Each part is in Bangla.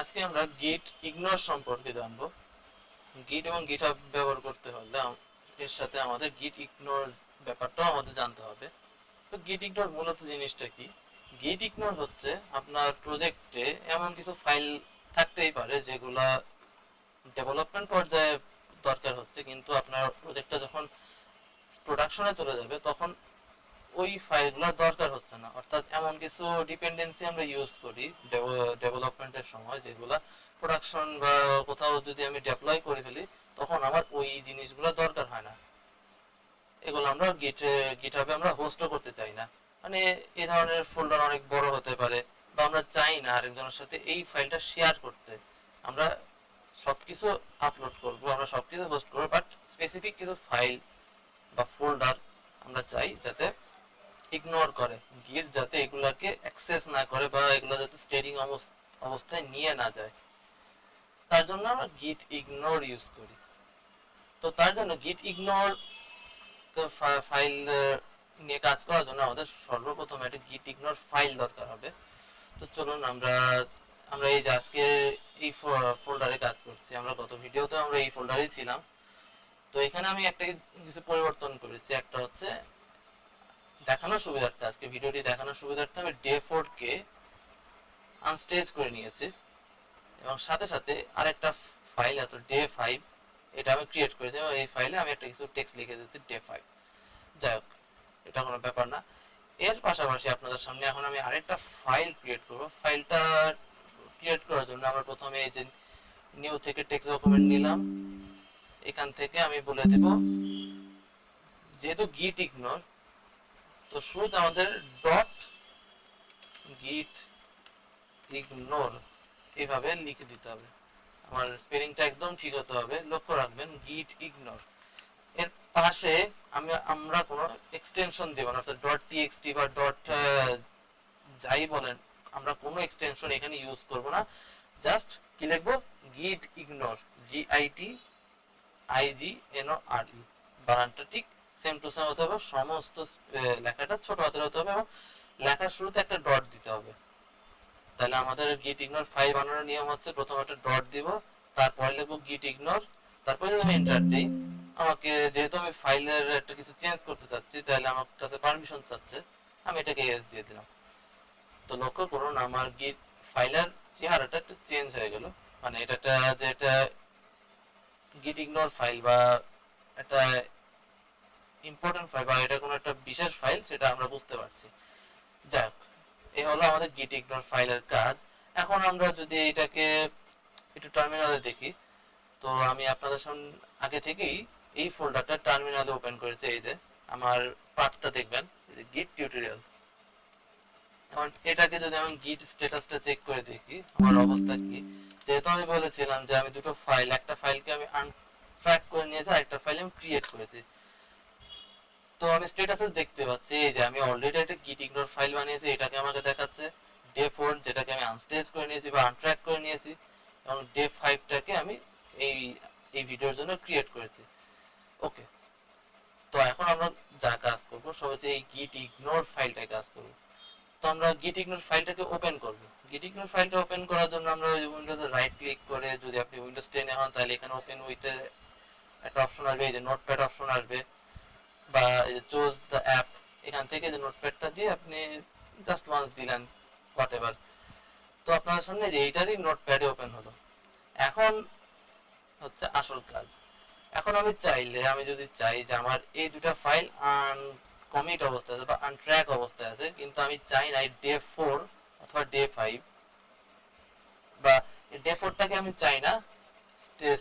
আজকে আমরা গিট ইগনোর সম্পর্কে জানবো। গিট এবং গিটহাব ব্যবহার করতে হলে এর সাথে আমাদের গিট ইগনোর ব্যাপারটাও আমাদের জানতে হবে। তো গিট ইগনোর মূলত জিনিসটা কি? গিট ইগনোর হচ্ছে আপনার প্রজেক্টে এমন কিছু ফাইল থাকতেই পারে যেগুলা ডেভেলপমেন্ট পর্যায়ে দরকার হচ্ছে, কিন্তু আপনার প্রজেক্টটা যখন প্রোডাকশনে চলে যাবে তখন ওই ফাইলগুলো দরকার হচ্ছে না। অর্থাৎ এমন কিছু ডিপেন্ডেন্সি আমরা ইউজ করি ডেভেলপমেন্টের সময়, যেগুলো প্রোডাকশন বা কোথাও যদি আমি ডেপ্লয় করে ফেলি তখন আমার ওই জিনিসগুলো দরকার হয় না। এগুলো আমরা গিটহাবে আমরা হোস্টও করতে চাই না। মানে এই ধরনের ফোল্ডার অনেক বড় হতে পারে, বা আমরা চাই না আরেকজনের সাথে এই ফাইলটা শেয়ার করতে। আমরা সবকিছু আপলোড করব, আমরা সবকিছু হোস্ট করবো, বাট স্পেসিফিক কিছু ফাইল বা ফোল্ডার আমরা চাই যাতে ইগনোর করে, গিট যাতে এগুলাকে অ্যাক্সেস না করে বা এগুলো যাতে স্টেডিং অবস্থায় নিয়ে না যায়। তার জন্য আমরা গিট ইগনোর ইউজ করি। তো তার জন্য গিট ইগনোর ফাইল নিয়ে কাজ করার জন্য আমাদের সর্বপ্রথম একটা গিট ইগনোর ফাইল দরকার হবে। তো চলুন আমরা আমরা এই যে আজকে এই ফোল্ডারে কাজ করছি, আমরা গত ভিডিওতে আমরা এই ফোল্ডারেই ছিলাম। তো এখানে আমি একটা কিছু পরিবর্তন করেছি। একটা হচ্ছে দেখানোর সুবিধার্থে, আজকে ভিডিওটি দেখানোর সুবিধার্থে আমি ডে 4 কে আনস্টেজ করে নিয়েছি, এবং সাথে সাথে আরেকটা ফাইল আছে ডে 5, এটা আমি ক্রিয়েট করেছি এবং এই ফাইলে আমি একটা কিছু টেক্সট লিখে দিয়েছি ডে 5। যাই হোক, এটা কোনো ব্যাপার না। এর পাশাপাশি আপনাদের সামনে এখন আমি আরেকটা ফাইল ক্রিয়েট করব। ফাইলটা ক্রিয়েট করার জন্য আমরা প্রথমে এই যে নিউ থেকে টেক্সট ডকুমেন্ট নিলাম, এখান থেকে আমি বলে দেব যেহেতু গিট ইগনোর, তো শুরুতে আমাদের ডট গিট ইগনোর এইভাবে লিখে দিতে হবে। আমার স্পেলিংটা একদম ঠিক হতে হবে, লক্ষ্য রাখবেন গিট ইগনোর। এর পাশে আমরা কোনো এক্সটেনশন দেব না, অর্থাৎ ডট টিএক্সটি বা ডট যাই বলেন, আমরা কোনো এক্সটেনশন এখানে ইউজ করব না। জাস্ট কি লিখবো? গিট ইগনোর, GITIGNORE। বানানটা ঠিক সেম টু সেম হতে হবে, সমস্ত লেখাটা ছোট হাতের হতে হবে এবং লেখার শুরুতে একটা ডট দিতে হবে। তাহলে আমাদের গিট ইগনোর ফাইল বানানোর নিয়ম হচ্ছে প্রথমে একটা ডট দিব, তারপরে লিখবো গিট ইগনোর, তারপরে যদি আমি এন্টার দিই, আমাকে যেহেতু আমি ফাইলের একটা কিছু চেঞ্জ করতে চাচ্ছি, তাহলে আমার কাছে পারমিশন চাচ্ছে, আমি এটাকে এস দিয়ে দিলাম। তো লক্ষ্য করুন আমার গিট ফাইলের চেহারাটা একটু চেঞ্জ হয়ে গেল। মানে এটা যেটা গিট ইগনোর ফাইল বা একটা ইম্পর্টেন্ট ফাইল বা এটা কোনো একটা বিশেষ ফাইল, সেটা আমরা বুঝতে পারছি। যাই হোক, এই হলো আমাদের গিট ইগনোর ফাইলের কাজ। এখন আমরা যদি এটাকে একটু টার্মিনালে দেখি, তো আমি আপনাদের সামনে আগে থেকেই এই ফোল্ডারটা টার্মিনালে ওপেন করেছি। এই যে আমার পাথটা দেখবেন, গিট টিউটোরিয়াল। এখন এটাকে যদি আমি গিট স্ট্যাটাসটা চেক করে দেখি আমার অবস্থা কি, যেহেতু আমি বলেছিলাম যে আমি দুটো ফাইল, একটা ফাইলকে আমি আনট্র্যাক করে নিয়েছি, আরেকটা ফাইল আমি ক্রিয়েট করেছি। তো আমি স্ট্যাটাসে দেখতে পাচ্ছি এই যে আমি অলরেডি একটা গিট ইগনোর ফাইল বানিয়েছি, এটাকে আমাকে দেখাচ্ছে ডে 4, যেটাকে আমি আনস্টেজ করে নিয়েছি বা আনট্র্যাক করে নিয়েছি, এবং ডে 5টাকে আমি এই এই ভিডিওর জন্য ক্রিয়েট করেছি। ওকে, তো এখন আমরা যা কাজ করব সব হচ্ছে এই গিট ইগনোর ফাইলটায় কাজ করব। তো আমরা গিট ইগনোর ফাইলটাকে ওপেন করব। গিট ইগনোর ফাইলটা ওপেন করার জন্য আমরা উইন্ডোজে রাইট ক্লিক করে, যদি আপনি উইন্ডোজ 10 এ হন তাহলে এখানে ওপেন উইথ একটা অপশন আসবে, এই যে নোটপ্যাড অপশন আসবে, বা চুজ দ্য অ্যাপ, এখান থেকে যে নোটপ্যাডটা দিয়ে আপনি জাস্ট ওয়ান্স দিলেন হোয়াট এভার। তো আপনার সামনে যে এইটারই নোটপ্যাডে ওপেন হলো। এখন হচ্ছে আসল কাজ। এখন আমি যদি চাই যে আমার এই দুটা ফাইল আনকমিট অবস্থায় আছে বা আনট্র্যাক অবস্থায় আছে, কিন্তু আমি চাই না ডে 4 অথবা ডে 5 বা ডে 4টাকে আমি চাই না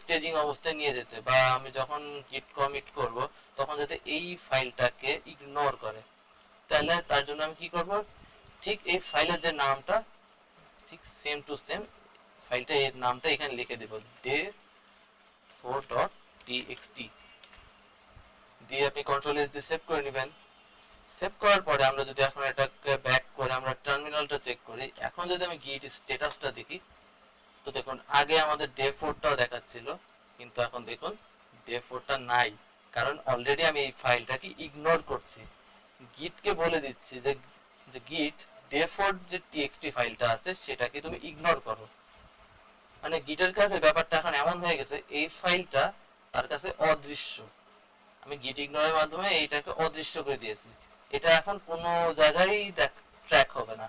স্টেজিং অবস্থায় নিয়ে যেতে, বা আমি যখন গিট কমিট করব তখন যাতে এই ফাইলটাকে ইগনোর করে। তাহলে তার জন্য আমি কি করব, ঠিক এই ফাইলের যে নামটা ঠিক সেম টু সেম ফাইলটা এর নামটা এখানে লিখে দেব, day4.txt দিয়ে আপনি কন্ট্রোল এস দিয়ে সেভ করে নেবেন। সেভ করার পরে আমরা যদি এখন এটাকে ব্যাক করে আমরা টার্মিনালটা চেক করি, এখন যদি আমি গিট স্ট্যাটাসটা দেখি, তো দেখুন আগে আমাদের ডে 4টাও দেখাচ্ছিল, কিন্তু এখন দেখুন ডে 4টা নাই, কারণ অলরেডি আমি এই ফাইলটাকে ইগনোর করছি। গিটকে বলে দিচ্ছি যে গিট ডে 4 যে টিএক্সটি ফাইলটা আছে সেটাকে তুমি ইগনোর করো। মানে গিটের কাছে ব্যাপারটা এখন এমন হয়ে গেছে, এই ফাইলটা তার কাছে অদৃশ্য। আমি গিট ইগনোরের মাধ্যমে এইটাকে অদৃশ্য করে দিয়েছি। এটা এখন কোনো জায়গায় ট্র্যাক হবে না।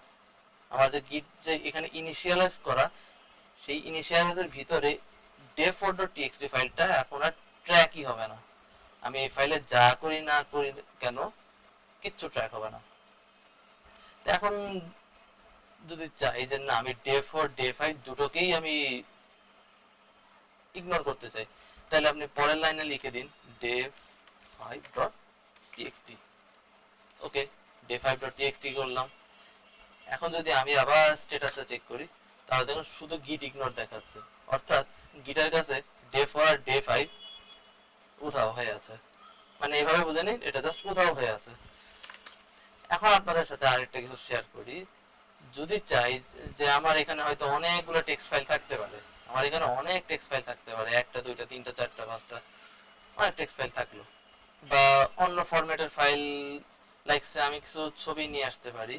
আমার যে গিট যে এখানে ইনিশিয়ালাইজ করা, সেই ইনিশিয়ালাইজের ভিতরে dev4.txt ফাইলটা এখন আর ট্র্যাকই হবে না। আমি এই ফাইলে যা করি না করি কেন কিচ্ছু ট্র্যাক হবে না। এখন যদি চাই যে না আমি day4 day5 দুটোকেই আমি ইগনোর করতে চাই, তাহলে আপনি পরের লাইনে লিখে দিন day5.txt। ওকে, day5.txt করলাম। এখন যদি আমি আবার স্ট্যাটাসটা চেক করি, তাহলে দেখুন শুধু গিট ইগনোর দেখাচ্ছে, অর্থাৎ গিটার কাছে day4 আর day5 উধাও হয়ে আছে। মানে এইভাবে বুঝে নিন এটা জাস্ট উধাও হয়ে আছে। এখন আপনাদের সাথে আরেকটা কিছু শেয়ার করি। যদি চাই যে আমার এখানে হয়তো অনেকগুলো টেক্সট ফাইল থাকতে পারে, আমার এখানে অনেক টেক্সট ফাইল থাকতে পারে, একটা দুইটা তিনটা চারটা পাঁচটা অনেক টেক্সট ফাইল থাকলো, বা অন্য ফরম্যাটের ফাইল লাইকসে আমি কিছু ছবি নিয়ে আসতে পারি।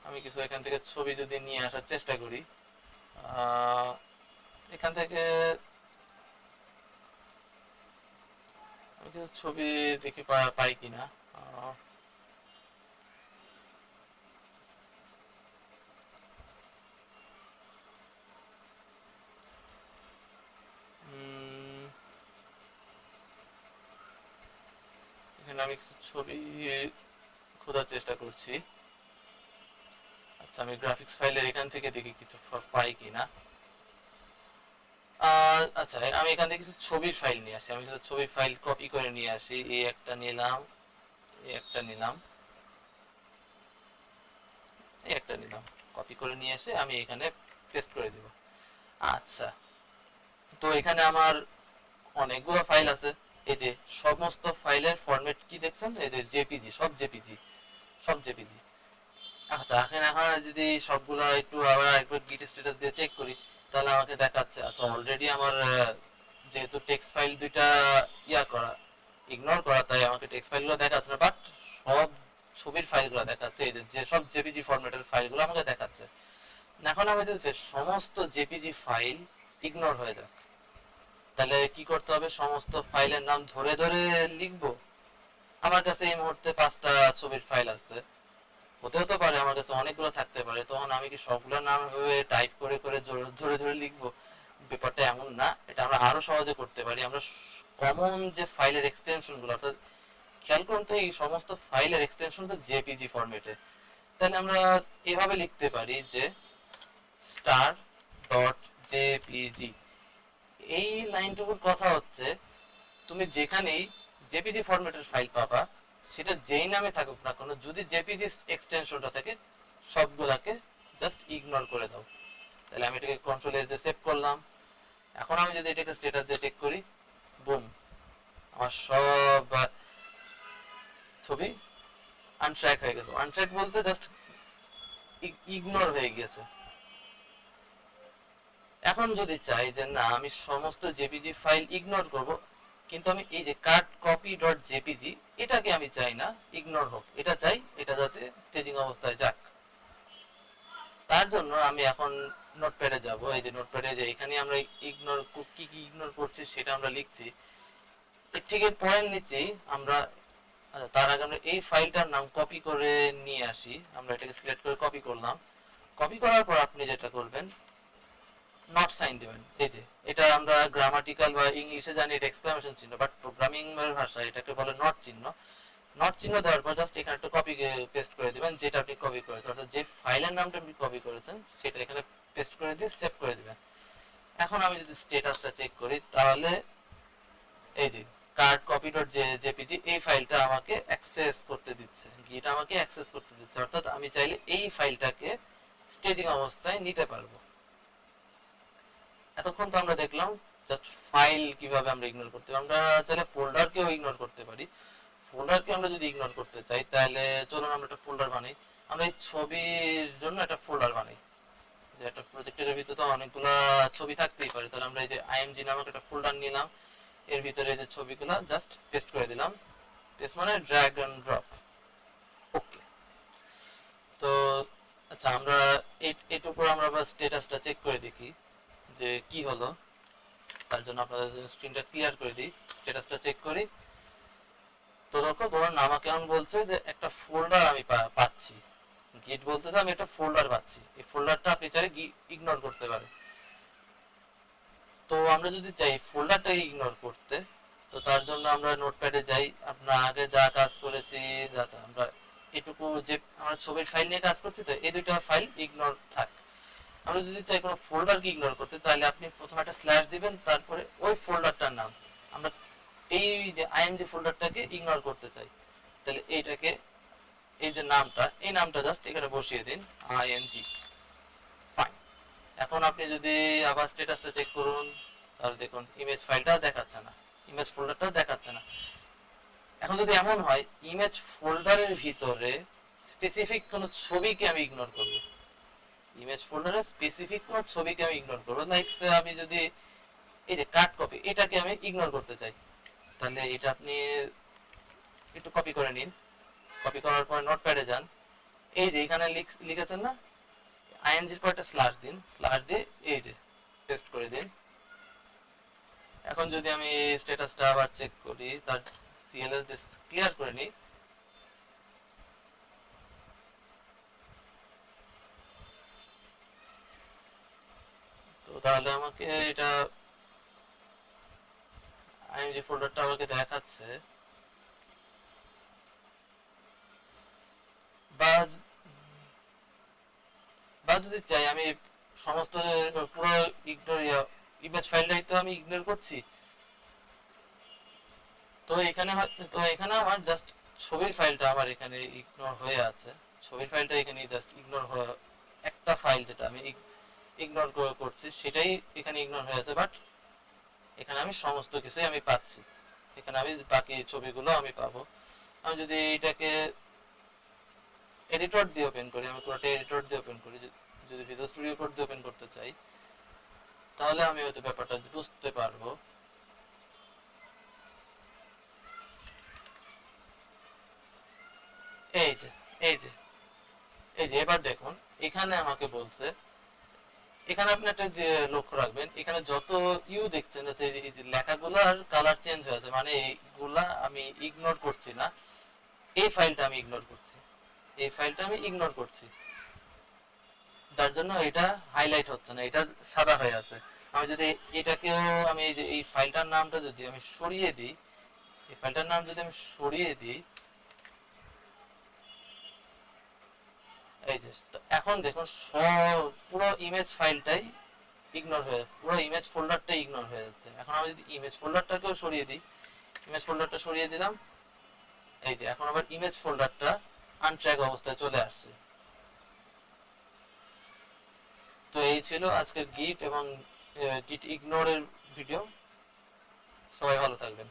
আমি কিছু এখান থেকে ছবি যদি নিয়ে আসার চেষ্টা করি, এখান থেকে আমি কিছু ছবি দেখি পাই কিনা। এখানে আমি কিছু ছবি খোঁজার চেষ্টা করছি। আচ্ছা, আমি গ্রাফিক্স ফাইলের এখান থেকে দেখি কিছু পাই কিনা। আচ্ছা, আমি এখান থেকে কিছু ছবির ফাইল নিয়ে আসি। আমি কিছু ছবির ফাইল কপি করে নিয়ে আসি। এই একটা নিলাম, এই একটা নিলাম, এই একটা নিলাম, কপি করে নিয়ে এসে আমি এখানে পেস্ট করে দিব। আচ্ছা, তো এখানে আমার অনেকগুলো ফাইল আছে। এই যে সমস্ত ফাইলের ফরম্যাট কি দেখছেন, এই যে জেপিজি, সব জেপিজি, সব জেপিজি। আচ্ছা, এখন যদি সবগুলো একটু আবার একবার গিট স্ট্যাটাস দিয়ে চেক করি, তাহলে আমাকে দেখাচ্ছে আচ্ছা অলরেডি আমার যেহেতু টেক্সট ফাইল দুইটা করা ইগনোর করা, তাই আমাকে টেক্সট ফাইলগুলো দেখাচ্ছে না, বাট সব ছবির ফাইলগুলো দেখাচ্ছে। এই যে সব জেপিজি ফরম্যাটের ফাইলগুলো আমাকে দেখাচ্ছে। এখন আমি বলছি সমস্ত জেপিজি ফাইল ইগনোর হয়ে যাক, তাহলে কি করতে হবে, সমস্ত ফাইলের নাম ধরে ধরে লিখবো। আমার কাছে এই মুহূর্তে 5টা ছবির ফাইল আছে, হতে হতে পারে আমার কাছে অনেকগুলো থাকতে পারে, তখন আমি কি সবগুলোর নাম এভাবে টাইপ করে করে ধরে ধরে লিখবো? ব্যাপারটা এমন না, এটা আমরা আরো সহজে করতে পারি। আমরা কমন যে ফাইলের এক্সটেনশন গুলো, অর্থাৎ খেয়াল করুন তো এই সমস্ত ফাইলের এক্সটেনশন হচ্ছে জেপিজি ফরম্যাটে, তাহলে আমরা এভাবে লিখতে পারি যে স্টার ডট জেপিজি। এই লাইনটুকুর কথা হচ্ছে তুমি যেখানেই জেপিজি ফরম্যাটের ফাইল পাবা, সেটা যেই নামে থাকুক না কেন, যদি জেপিজি এক্সটেনশনটা থাকে সবগুলাকে জাস্ট ইগনোর করে দাও। তাহলে আমি এটাকে কন্ট্রোল এস দিয়ে সেভ করলাম। এখন আমি যদি এটাকে স্ট্যাটাস দিয়ে চেক করি, বুম, আমার সব ছবি আনট্র্যাক হয়ে গেছে। আনট্র্যাক বলতে জাস্ট ইগনোর হয়ে গেছে। এখন যদি চাই যে না আমি সমস্ত জেপিজি ফাইল ইগনোর করব, কিন্তু আমি এই যে কাট কপি ডট জেপিজি এটাকে আমি চাই না ইগনোর হোক, এটা চাই এটা যাতে স্টেজিং অবস্থায় যাক। তার জন্য আমি এখন নোটপ্যাডে যাব। এই যে নোটপ্যাডে যে এখানে আমরা ইগনোর কি কি ইগনোর করছি সেটা আমরা লিখছি। ঠিক এর পরের নিচে আমরা তার আগে আমরা এই ফাইলটার নাম কপি করে নিয়ে আসি। আমরা এটাকে সিলেক্ট করে কপি করলাম। কপি করার পর আপনি যেটা করবেন, নট সাইন দিবেন। এই যে এটা আমরা গ্রামাটিক্যাল বা ইংলিশে জানি এটা এক্সক্লামেশন চিহ্ন, বাট প্রোগ্রামিং এর ভাষায় এটাকে বলে নট চিহ্ন। নট চিহ্ন দেওয়ার পর জাস্ট এখানে একটা কপি পেস্ট করে দিবেন, যেটা আপনি কপি করেছেন, অর্থাৎ যে ফাইলের নামটা আপনি কপি করেছেন সেটা এখানে পেস্ট করে দিয়ে সেভ করে দিবেন। এখন আমি যদি স্ট্যাটাসটা চেক করি, তাহলে এই যে কার্ড কপি ডট জেপিজি এই ফাইলটা আমাকে অ্যাক্সেস করতে দিচ্ছে, গিট আমাকে অ্যাক্সেস করতে দিচ্ছে, অর্থাৎ আমি চাইলে এই ফাইলটাকে স্টেজিং অবস্থায় নিতে পারবো। এতক্ষণ তো আমরা দেখলাম জাস্ট ফাইল কিভাবে আমরা ইগনোর করতে পারি। আমরা চাইলে ফোল্ডারকেও ইগনোর করতে পারি। ফোল্ডারকে আমরা যদি ইগনোর করতে চাই, তাহলে চলুন আমরা একটা ফোল্ডার বানাই। আমরা এই ছবির জন্য একটা ফোল্ডার বানাই। যে একটা প্রজেক্টের ভিতরে তো অনেকগুলো ছবি থাকতেই পারে, তাহলে আমরা এই যে আইএমজি নামক একটা ফোল্ডার নিলাম, এর ভিতরে এই যে ছবিগুলো জাস্ট পেস্ট করে দিলাম। পেস্ট মানে ড্র্যাগ এন্ড ড্রপ। ওকে, তো আচ্ছা আমরা এইটুকু আমরা স্ট্যাটাসটা চেক করে দেখি যে কি হলো, তার জন্য আপনাদের স্ক্রিনটা ক্লিয়ার করে দিই, স্ট্যাটাসটা চেক করি। তো দেখো ধরুন আমাকে এখন বলছে যে একটা ফোল্ডার আমি পাচ্ছি, গিট বলতেছে আমি একটা ফোল্ডার পাচ্ছি, এই ফোল্ডারটা আপনি চাইলে ইগনোর করতে পারেন। তো আমরা যদি চাই ফোল্ডারটাকে ইগনোর করতে, তো তার জন্য আমরা নোটপ্যাডে যাই, আপনার আগে যা কাজ করেছি, আচ্ছা আমরা এটুকু যে আমরা ছবির ফাইল নিয়ে কাজ করছি, তো এই দুইটা ফাইল ইগনোর থাক। আমরা যদি চাই কোনো ফোল্ডারকে ইগনোর করতে, তাহলে আপনি প্রথমে একটা স্ল্যাশ দিবেন, তারপরে ওই ফোল্ডারটার নাম, আমরা এই যে আইএমজি ফোল্ডারটাকে ইগনোর করতে চাই, তাহলে এইটাকে, এই যে নামটা, এই নামটা জাস্ট এখানে বসিয়ে দিন, আইএনজি। ফাইন। এখন আপনি যদি আবার স্ট্যাটাসটা চেক করুন, তাহলে দেখুন ইমেজ ফাইলটা দেখাচ্ছে না, ইমেজ ফোল্ডারটাও দেখাচ্ছে না। এখন যদি এমন হয় ইমেজ ফোল্ডারের ভিতরে স্পেসিফিক কোনো ছবিকে আমি ইগনোর করব, ইমেজ ফোল্ডারে স্পেসিফিক কোনো ছবিকে আমি ইগনোর করব, লাইক আমি যদি এই যে কাট কপি, এটাকে আমি ইগনোর করতে চাই, তাহলে এটা আপনি একটু কপি করে নিন। কপি করার পর নোটপ্যাডে যান, এই যে এখানে লিখেছেন না আইএনজির পর একটা স্ল্যাশ দিন, স্ল্যাশ দিয়ে এই যে পেস্ট করে দিন। এখন যদি আমি স্ট্যাটাসটা আবার চেক করি, তার সিএলএস ক্লিয়ার করে নিই, তো তাহলে আমাকে এটা আইএনজি ফোল্ডারটা আমাকে দেখাচ্ছে। বা বা যদি চাই আমি সমস্ত পুরো ইগনোর, ইমেজ ফাইলটাই তো আমি ইগনোর করছি, তো এখানে আমার জাস্ট ছবির ফাইলটা আমার এখানে ইগনোর হয়ে আছে, ছবির ফাইলটা এখানে জাস্ট ইগনোর হয়ে, একটা ফাইল যেটা আমি ইগনোর করছি সেটাই এখানে ইগনোর হয়ে আছে, বাট এখানে আমি সমস্ত কিছুই আমি পাচ্ছি, এখানে আমি বাকি ছবিগুলো আমি পাবো। আমি যদি এটাকে এডিটর দিয়ে ওপেন করি, আমি পুরোটা এডিটর দিয়ে ওপেন করি, যদি ভিজুয়াল স্টুডিও কোড দিয়ে ওপেন করতে চাই, তাহলে আমি হয়তো ব্যাপারটা বুঝতে পারবো। এই যে এই যে এই যে এবার দেখুন এখানে আমাকে বলছে, এখানে আপনি একটা যে লক্ষ্য রাখবেন, এখানে যত ইউ দেখছেন এই যে লেখাগুলোর কালার চেঞ্জ হয়েছে, মানে এইগুলা আমি ইগনোর করছি না, এই ফাইলটা আমি ইগনোর করছি, এই ফাইলটা আমি ইগনোর করছি, যার জন্য এটা হাইলাইট হচ্ছে না, এটা সাদা হয়ে আছে। আমি যদি এটাকেও, আমি এই যে এই ফাইলটার নামটা যদি আমি সরিয়ে দিই, এই ফাইলটার নাম যদি আমি সরিয়ে দিই, এই যে এখন দেখুন পুরো ইমেজ ফাইলটাই ইগনোর হয়ে, পুরো ইমেজ ফোল্ডারটাই ইগনোর হয়ে যাচ্ছে। এখন আমি যদি ইমেজ ফোল্ডারটাকেও সরিয়ে দিই, ইমেজ ফোল্ডারটা সরিয়ে দিলাম, এই যে এখন আবার ইমেজ ফোল্ডারটা আনট্র্যাক অবস্থায় চলে আসছে। তো এই ছিল আজকের গিট এবং গিট ইগনোরের ভিডিও। সবাই ভালো থাকবেন।